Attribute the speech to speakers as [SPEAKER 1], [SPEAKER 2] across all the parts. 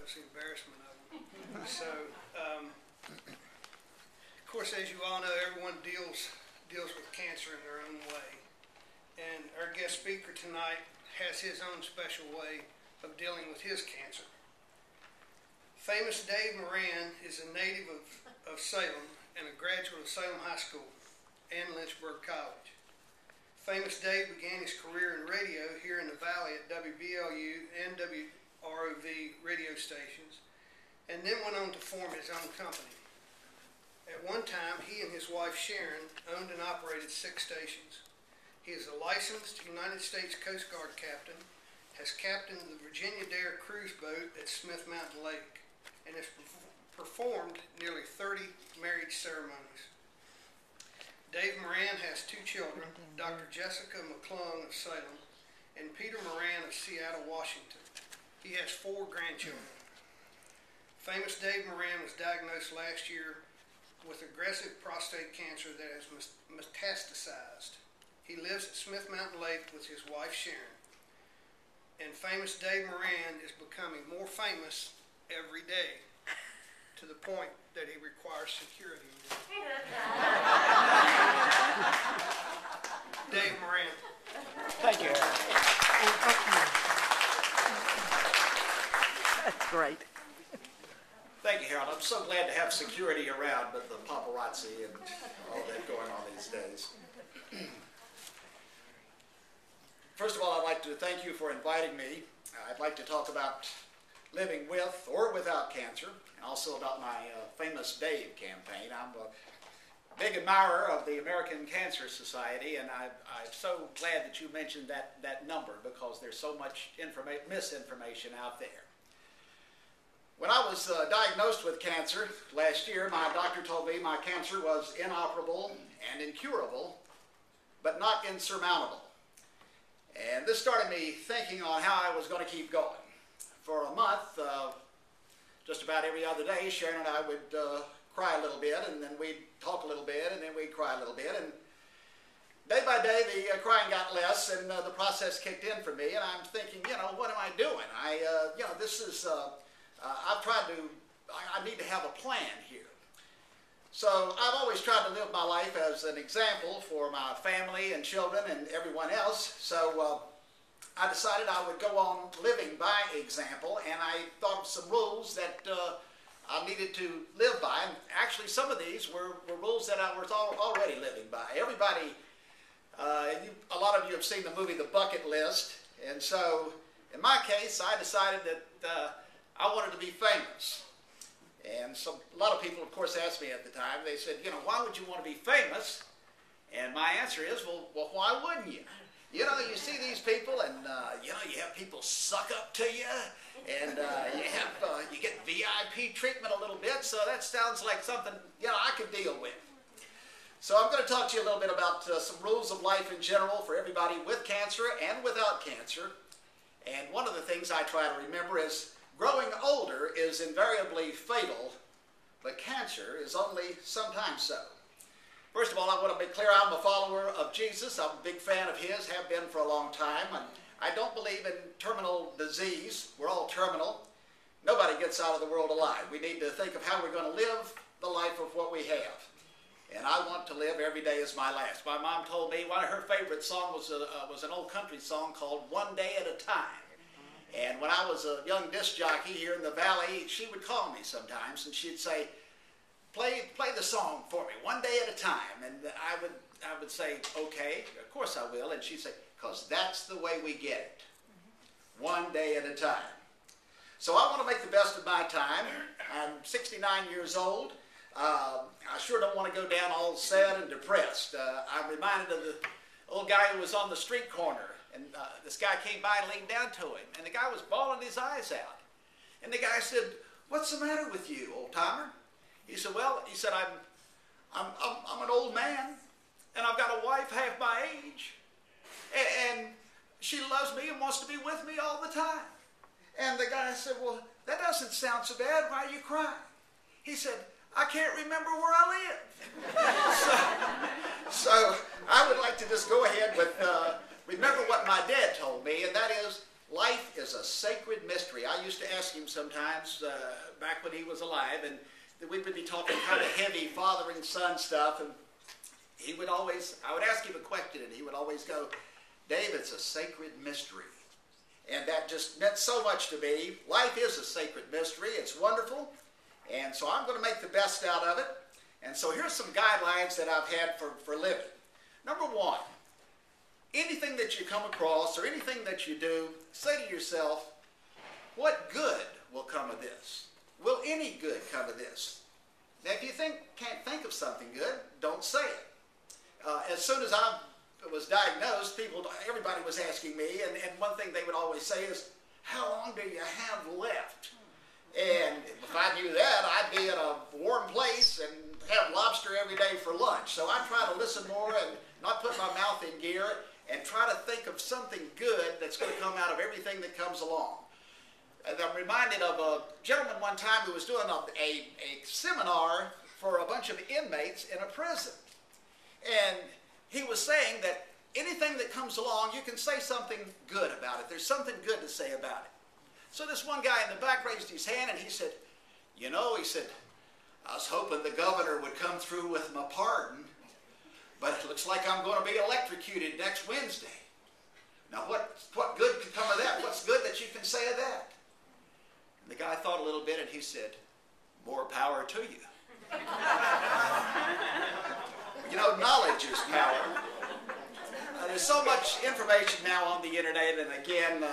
[SPEAKER 1] was the embarrassment of them. So, of course, as you all know, everyone deals with cancer in their own way. And our guest speaker tonight has his own special way of dealing with his cancer. Famous Dave Moran is a native of Salem and a graduate of Salem High School and Lynchburg College. Famous Dave began his career in radio here in the Valley at WBLU and WROV radio stations, and then went on to form his own company. At one time, he and his wife Sharon owned and operated 6 stations. He is a licensed United States Coast Guard captain, has captained the Virginia Dare cruise boat at Smith Mountain Lake, and has performed nearly 30 marriage ceremonies. Dave Moran has 2 children, Dr. Jessica McClung of Salem and Peter Moran of Seattle, Washington. He has 4 grandchildren. Famous Dave Moran was diagnosed last year with aggressive prostate cancer that has metastasized. He lives at Smith Mountain Lake with his wife Sharon. And famous Dave Moran is becoming more famous every day, to the point that he requires security. Dave Moran.
[SPEAKER 2] Thank you. That's great.
[SPEAKER 3] Thank you, Harold. I'm so glad to have security around, but the paparazzi and all that going on these days. First of all, I'd like to thank you for inviting me. I'd like to talk about living with or without cancer, and also about my Famous Dave campaign. I'm a big admirer of the American Cancer Society, and I'm so glad that you mentioned that number, because there's so much misinformation out there. When I was diagnosed with cancer last year, my doctor told me my cancer was inoperable and incurable, but not insurmountable. And this started me thinking on how I was going to keep going. For a month, just about every other day, Sharon and I would cry a little bit, and then we'd talk a little bit, and then we'd cry a little bit. And day by day, the crying got less, and the process kicked in for me. And I'm thinking, what am I doing? This is, I've tried to, I need to have a plan here. So I've always tried to live my life as an example for my family and children and everyone else. So I decided I would go on living by example, and I thought of some rules that I needed to live by. And actually, some of these were rules that I was already living by. Everybody, a lot of you have seen the movie The Bucket List, and so in my case, I decided that I wanted to be famous. And so a lot of people, of course, asked me at the time, they said, why would you want to be famous? And my answer is, well, why wouldn't you? You see these people, and you have people suck up to you, and you get VIP treatment a little bit, so that sounds like something, I could deal with. So I'm going to talk to you a little bit about some rules of life in general for everybody with cancer and without cancer. And one of the things I try to remember is growing older is invariably fatal, but cancer is only sometimes so. First of all, I want to be clear, I'm a follower of Jesus. I'm a big fan of his, have been for a long time. And I don't believe in terminal disease. We're all terminal. Nobody gets out of the world alive. We need to think of how we're going to live the life of what we have. And I want to live every day as my last. My mom told me one of her favorite songs was an old country song called One Day at a Time. And when I was a young disc jockey here in the Valley, she would call me sometimes, and she'd say, play the song for me, one day at a time. And I would say, okay, of course I will. And she'd say, because that's the way we get it, one day at a time. So I want to make the best of my time. I'm 69 years old. I sure don't want to go down all sad and depressed. I'm reminded of the old guy who was on the street corner. And this guy came by and laid down to him, and the guy was bawling his eyes out. And the guy said, "What's the matter with you, old-timer?" He said, "Well," he said, I'm an old man, and I've got a wife half my age, and she loves me and wants to be with me all the time." And the guy said, "Well, that doesn't sound so bad. Why are you crying?" He said, "I can't remember where I live." so I would like to just go ahead with remember what my dad told me, and that is, life is a sacred mystery. I used to ask him sometimes, back when he was alive, and we would be talking kind of heavy father and son stuff, and he would always, I would ask him a question, and he would always go, Dave, it's a sacred mystery. And that just meant so much to me. Life is a sacred mystery. It's wonderful. And so I'm going to make the best out of it. And so here's some guidelines that I've had for living. Number one, anything that you come across or anything that you do, say to yourself, what good will come of this? Will any good come of this? Now, if you can't think of something good, don't say it. As soon as I was diagnosed, everybody was asking me, and one thing they would always say is, how long do you have left? And if I knew that, I'd be in a warm place and have lobster every day for lunch. So I try to listen more and not put my mouth in gear and try to think of something good that's going to come out of everything that comes along. And I'm reminded of a gentleman one time who was doing a seminar for a bunch of inmates in a prison. And he was saying that anything that comes along, you can say something good about it. There's something good to say about it. So this one guy in the back raised his hand and he said, you know, he said, I was hoping the governor would come through with my pardon, but it looks like I'm going to be electrocuted next Wednesday. Now what good can come of that? What's good that you can say of that? And the guy thought a little bit and he said, more power to you. You know, knowledge is power. There's so much information now on the internet, and again,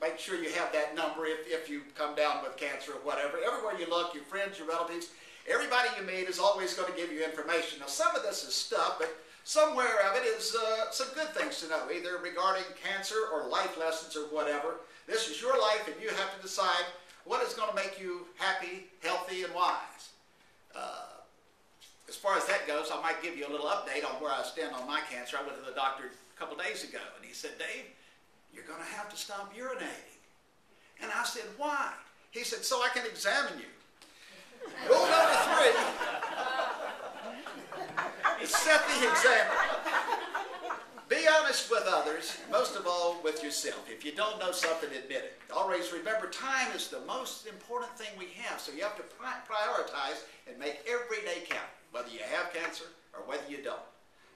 [SPEAKER 3] make sure you have that number if you come down with cancer or whatever. Everywhere you look, your friends, your relatives, everybody you meet is always going to give you information. Now, some of this is stuff, but somewhere of it is some good things to know, either regarding cancer or life lessons or whatever. This is your life, and you have to decide what is going to make you happy, healthy, and wise. As far as that goes, I might give you a little update on where I stand on my cancer. I went to the doctor a couple days ago, and he said, Dave, you're going to have to stop urinating. And I said, why? He said, so I can examine you. Rule number 3 is set the example. Be honest with others, most of all with yourself. If you don't know something, admit it. Always remember, time is the most important thing we have, so you have to prioritize and make every day count, whether you have cancer or whether you don't.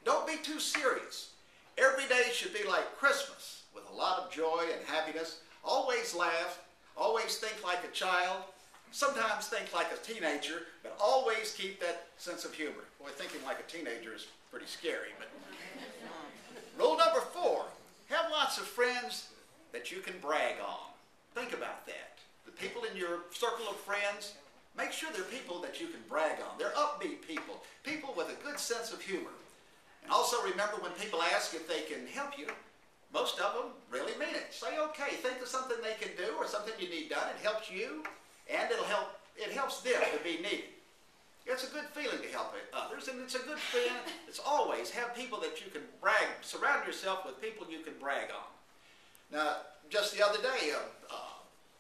[SPEAKER 3] Don't be too serious. Every day should be like Christmas, with a lot of joy and happiness. Always laugh, always think like a child, sometimes think like a teenager, but always keep that sense of humor. Boy, thinking like a teenager is pretty scary, but... Rule number 4, have lots of friends that you can brag on. Think about that. The people in your circle of friends, make sure they're people that you can brag on. They're upbeat people, people with a good sense of humor. And also remember, when people ask if they can help you, most of them really mean it. Say, okay, think of something they can do or something you need done. It helps you, and it helps them to be needed. It's a good feeling to help others, and it's a good feeling. It's always have people that you can brag, surround yourself with people you can brag on. Now, just the other day,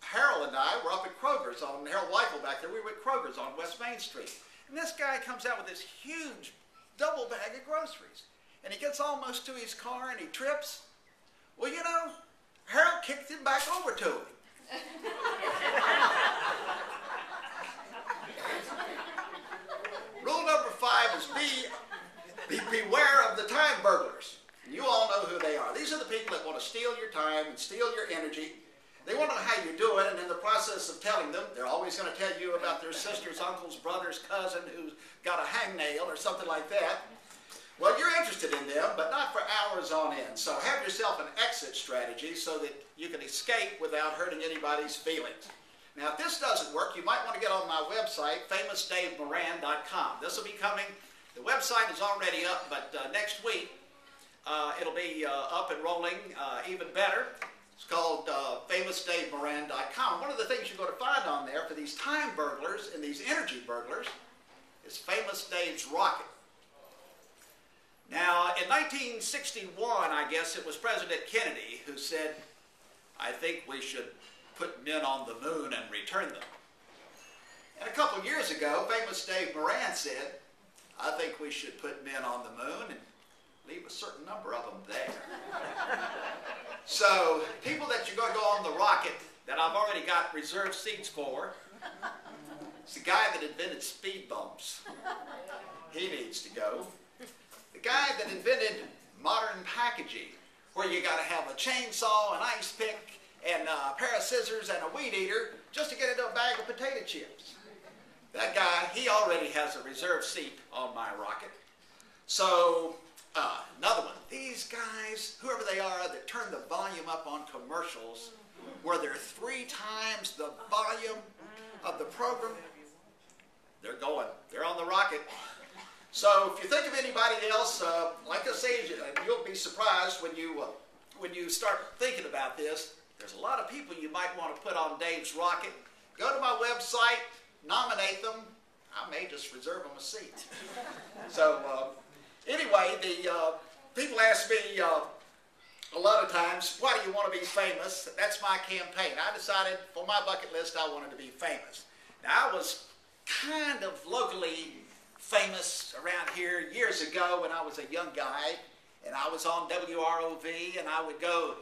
[SPEAKER 3] Harold and I were up at Kroger's on Harold Weifel back there. We were at Kroger's on West Main Street. And this guy comes out with this huge double bag of groceries. And he gets almost to his car and he trips. Well, you know, Harold kicked him back over to him. Rule number 5 is beware of the time burglars. You all know who they are. These are the people that want to steal your time and steal your energy. They want to know how you do it, and in the process of telling them, they're always going to tell you about their sister's, uncle's, brother's, cousin who's got a hangnail or something like that. Well, you're interested in them, but not for hours on end. So have yourself an exit strategy so that you can escape without hurting anybody's feelings. Now, if this doesn't work, you might want to get on my website, famousdavemoran.com. This will be coming. The website is already up, but next week it'll be up and rolling even better. It's called famousdavemoran.com. One of the things you're going to find on there for these time burglars and these energy burglars is Famous Dave's Rocket. Now, in 1961, I guess, it was President Kennedy who said, I think we should put men on the moon and return them. And a couple years ago, Famous Dave Moran said, I think we should put men on the moon and leave a certain number of them there. So people that you're going to go on the rocket that I've already got reserved seats for, it's the guy that invented speed bumps. He needs to go. The guy that invented modern packaging, where you got to have a chainsaw, an ice pick, and a pair of scissors and a weed eater just to get into a bag of potato chips. That guy, he already has a reserved seat on my rocket. So, another one. These guys, whoever they are, that turn the volume up on commercials where they're 3 times the volume of the program, they're going. They're on the rocket. So if you think of anybody else, like I say, you'll be surprised when you start thinking about this. There's a lot of people you might want to put on Dave's rocket. Go to my website, nominate them. I may just reserve them a seat. So anyway, the people ask me a lot of times, why do you want to be famous? That's my campaign. I decided for my bucket list I wanted to be famous. Now I was kind of locally famous around here years ago when I was a young guy, and I was on WROV, and I would go,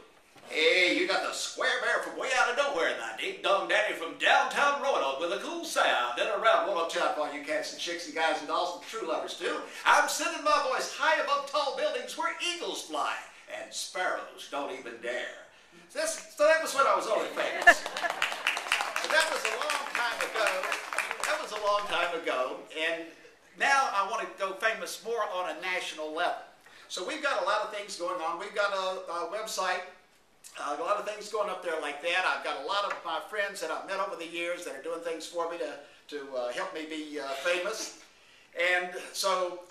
[SPEAKER 3] hey, you got the square bear from way out of nowhere, and that ding-dong daddy from downtown Roanoke with a cool sound, and around 102 for all you cats and chicks and guys and dolls and true lovers too. I'm sending my voice high above tall buildings where eagles fly, and sparrows don't even dare. So that was when I was only famous. So that was a long time ago. That was a long time ago, and now I want to go famous more on a national level. So we've got a lot of things going on. We've got a website, a lot of things going up there like that. I've got a lot of my friends that I've met over the years that are doing things for me to help me be famous. And so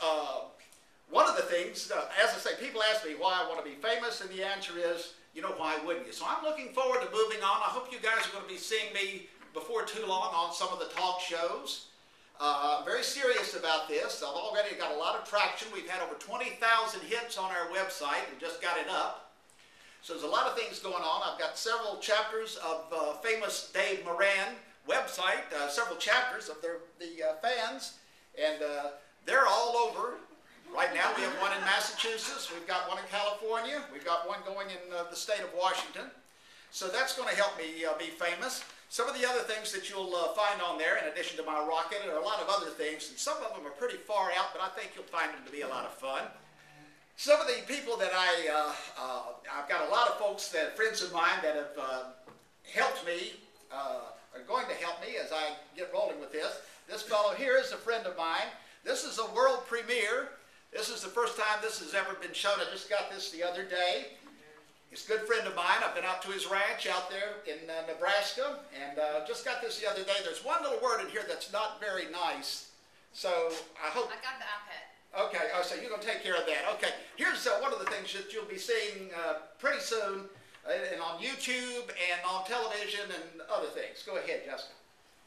[SPEAKER 3] one of the things, as I say, people ask me why I want to be famous, and the answer is, you know, why wouldn't you? So I'm looking forward to moving on. I hope you guys are going to be seeing me before too long on some of the talk shows. I'm very serious about this. I've already got a lot of traction. We've had over 20,000 hits on our website. We just got it up. So there's a lot of things going on. I've got several chapters of famous Dave Moran website, several chapters of the fans, and they're all over. Right now we have one in Massachusetts. We've got one in California. We've got one going in the state of Washington. So that's going to help me be famous. Some of the other things that you'll find on there, in addition to my rocket, are a lot of other things, and some of them are pretty far out, but I think you'll find them to be a lot of fun. Some of the people that I've got a lot of folks, friends of mine that have helped me, are going to help me as I get rolling with this. This fellow here is a friend of mine. This is a world premiere. This is the first time this has ever been shown. I just got this the other day. He's a good friend of mine. I've been out to his ranch out there in Nebraska, and just got this the other day. There's one little word in here that's not very nice, so I hope...
[SPEAKER 4] I got the iPad.
[SPEAKER 3] Okay, so you're going to take care of that. Okay, here's one of the things that you'll be seeing pretty soon and on YouTube and on television and other things. Go ahead, Jessica.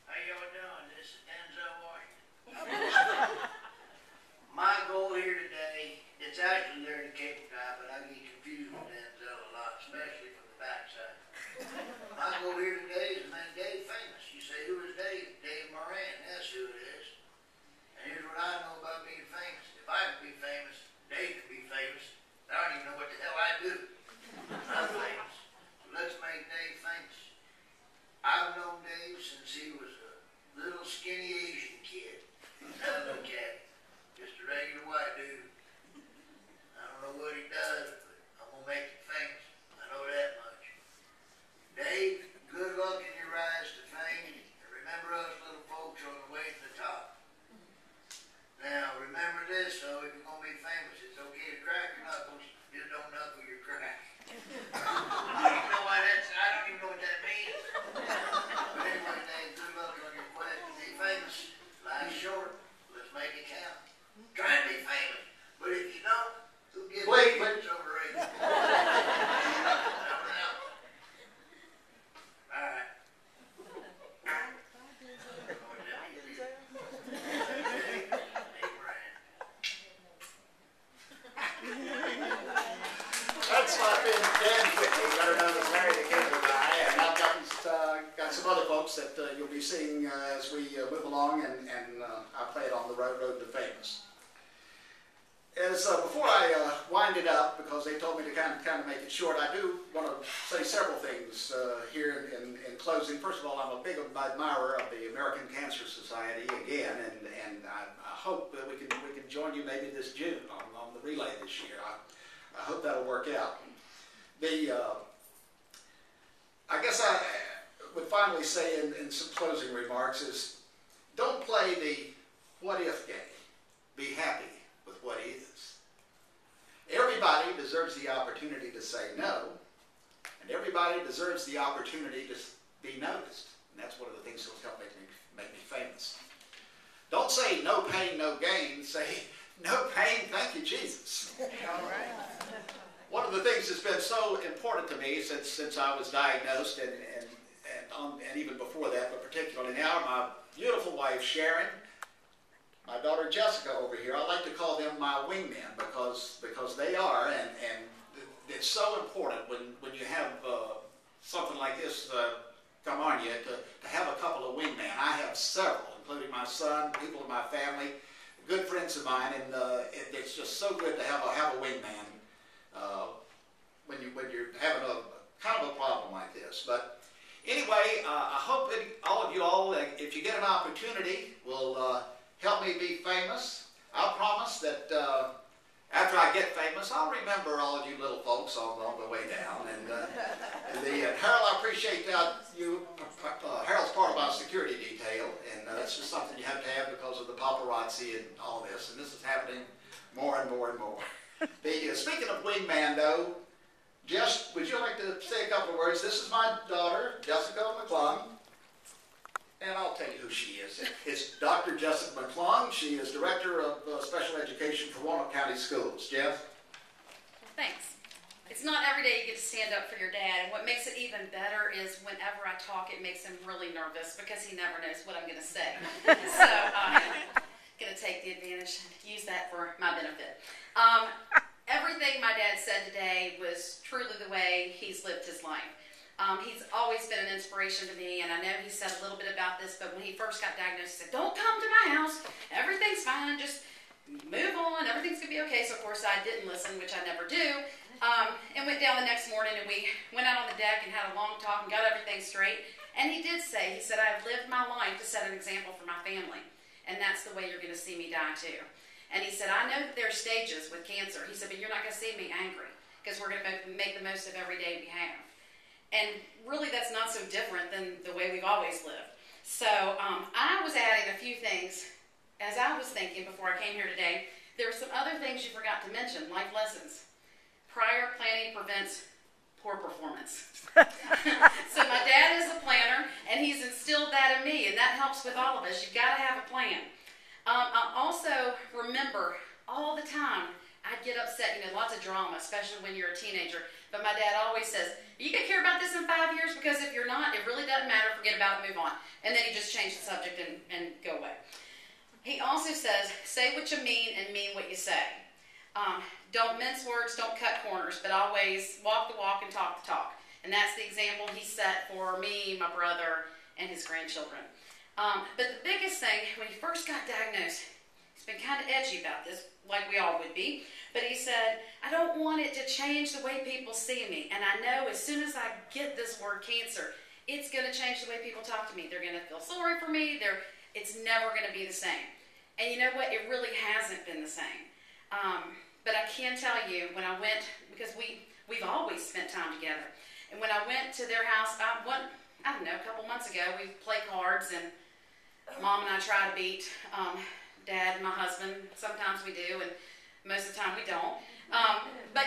[SPEAKER 5] How y'all doing? This is Denzel Washington. My goal here today, it's actually there in the cable guy, but I get confused with Denzel a lot, especially from the backside. My goal here today is to make Dave famous. You say, who is Dave? Dave Moran. That's who it is. And here's what I know about being famous. If I could be famous, Dave could be famous. I don't even know what the hell I do. I'm famous. So let's make Dave famous. I've known Dave since he was a little skinny Asian kid. Now look at him. Just a regular white dude. I don't know what he does, but I'm going to make him famous. I know that much. Dave, good luck in your rise to fame. And remember us little folks on the way to the top. Now, remember this, though, if you're going to be famous, it's okay to crack your knuckles. Just don't knuckle your crack. You know why that's, I don't even know what that means. But anyway, Dave, good luck on your quest to be famous. Life's short. Let's make it count. Try and be famous. But if you don't, who gives a shit? It's overrated. All right.
[SPEAKER 3] That's my friend Dan Whitney, better known as Larry the Cable Guy, and I've got some other folks that you'll be seeing as we move along, and I play it on the road to famous. Before I wind it up, because they told me to kind of make it short, I do want to say several things here in closing. First of all, I'm a big admirer of the American Cancer Society again, and I hope that we can join you maybe this June on the relay this year. I hope that'll work out. I guess I would finally say in some closing remarks is, don't play the what if game. Be happy with what is. Everybody deserves the opportunity to say no, and everybody deserves the opportunity to be noticed. And that's one of the things that will help make me famous. Don't say no pain, no gain. Say no pain, thank you, Jesus.
[SPEAKER 2] All right.
[SPEAKER 3] One of the things that's been so important to me since I was diagnosed, and even before that, but particularly now, my beautiful wife Sharon, my daughter Jessica over here, I like to call them my wingmen because they are, and it's so important when you have something like this come on you to have a couple of wingmen. I have several, including my son, people in my family, good friends of mine, and it's just so good to have a wingman when you're having a kind of a problem like this. But anyway, I hope that all of you all, if you get an opportunity, will help me be famous. I'll promise that after I get famous, I'll remember all of you little folks on the way down. And Harold, I appreciate you. Harold's part of my security detail, and that's just something you have to have because of the paparazzi and all this. And this is happening more and more and more. Speaking of wingman, though, Jess, would you like to say a couple of words? This is my daughter, Jessica McClung, and I'll tell you who she is. It's Dr. Jessica McClung. She is Director of Special Education for Walnut County Schools. Jeff?
[SPEAKER 4] Thanks. It's not every day you get to stand up for your dad, and what makes it even better is whenever I talk, it makes him really nervous because he never knows what I'm going to say. So I'm going to take the advantage and use that for my benefit. Everything my dad said today was truly the way he's lived his life. He's always been an inspiration to me, and I know he said a little bit about this, but when he first got diagnosed, he said, "Don't come to my house. Everything's fine. Just move on. Everything's going to be okay." So, of course, I didn't listen, which I never do, and went down the next morning, and we went out on the deck and had a long talk and got everything straight. And he said, "I've lived my life to set an example for my family, and that's the way you're going to see me die, too." And he said, "I know that there are stages with cancer." He said, "But you're not going to see me angry because we're going to make the most of every day we have." And really, that's not so different than the way we've always lived. So I was adding a few things as I was thinking before I came here today. There were some other things you forgot to mention, life lessons. Prior planning prevents poor performance. So my dad is a planner, and he's instilled that in me, and that helps with all of us. You've got to have a plan. I also remember all the time I'd get upset, lots of drama, especially when you're a teenager. But my dad always says, "Are you going to care about this in 5 years? Because if you're not, it really doesn't matter. Forget about it, move on." And then he just changed the subject and go away. He also says, "Say what you mean and mean what you say." Don't mince words, don't cut corners, but always walk the walk and talk the talk. And that's the example he set for me, my brother, and his grandchildren. But the biggest thing, when he first got diagnosed, he's been kind of edgy about this, like we all would be, but he said, "I don't want it to change the way people see me. And I know as soon as I get this word cancer, it's going to change the way people talk to me. They're going to feel sorry for me. It's never going to be the same." And you know what? It really hasn't been the same. But I can tell you, when I went, because we've always spent time together, and when I went to their house, I don't know, a couple months ago, we played cards, and Mom and I try to beat Dad and my husband. Sometimes we do, and most of the time we don't. But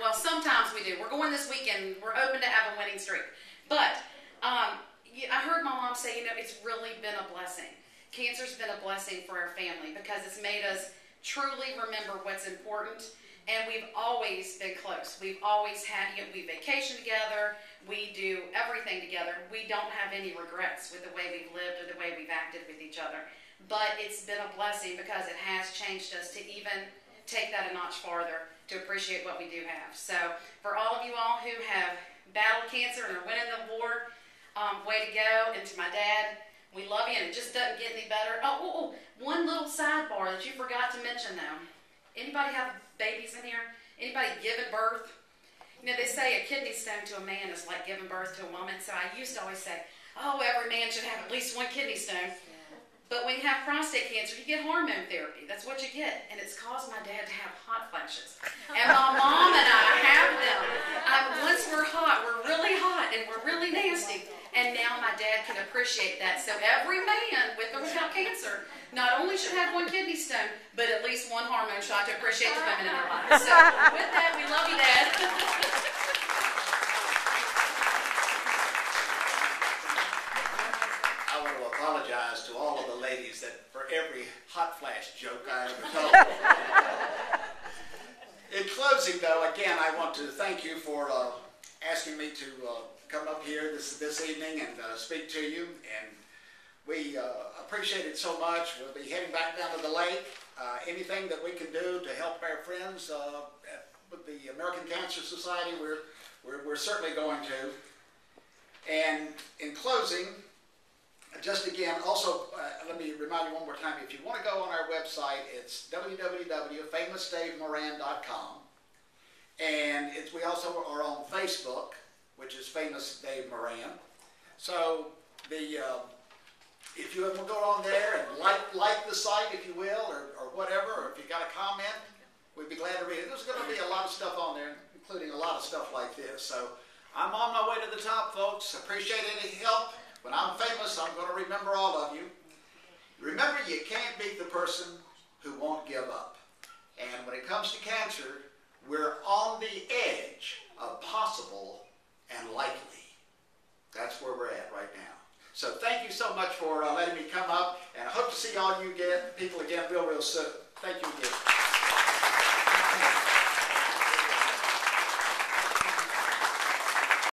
[SPEAKER 4] well, sometimes we do. We're going this weekend. We're open to have a winning streak. But I heard my mom say, it's really been a blessing. Cancer's been a blessing for our family because it's made us truly remember what's important. And we've always been close. We've always had, we vacation together. We do everything together. We don't have any regrets with the way we've lived or the way we've acted with each other. But it's been a blessing because it has changed us to even take that a notch farther to appreciate what we do have. So for all of you all who have battled cancer and are winning the award, way to go. And to my dad, we love you, and it just doesn't get any better. One little sidebar that you forgot to mention though. Anybody have babies in here? Anybody given birth? You know, they say a kidney stone to a man is like giving birth to a woman. So I used to always say, oh, every man should have at least one kidney stone. But when you have prostate cancer, you get hormone therapy. That's what you get. And it's caused my dad to have hot flashes. And my mom and I have them. Once we're hot, we're really hot and we're really nasty. And now my dad can appreciate that. So every man with or without cancer not only should have one kidney stone, but at least one hormone shot to appreciate the women in their lives. So with that, we love you, Dad.
[SPEAKER 3] I want to apologize to all of the ladies that for every hot flash joke I ever told. In closing, though, again, I want to thank you for asking me to come up here this evening and speak to you. And we appreciate it so much. We'll be heading back down to the lake. Anything that we can do to help our friends with the American Cancer Society, we're certainly going to. And in closing, just again, also, let me remind you one more time, if you want to go on our website, it's www.famousdavemoran.com. And we also are on Facebook, which is Famous Dave Moran. So if you will go on there and like the site, if you will, or whatever, or if you got a comment, we'd be glad to read it. There's going to be a lot of stuff on there, including a lot of stuff like this. So I'm on my way to the top, folks. Appreciate any help. When I'm famous, I'm going to remember all of you. Remember, you can't beat the person who won't give up. And when it comes to cancer, we're on the edge of possible and likely. That's where we're at right now. So thank you so much for letting me come up, and I hope to see all you people again real soon. Thank you again.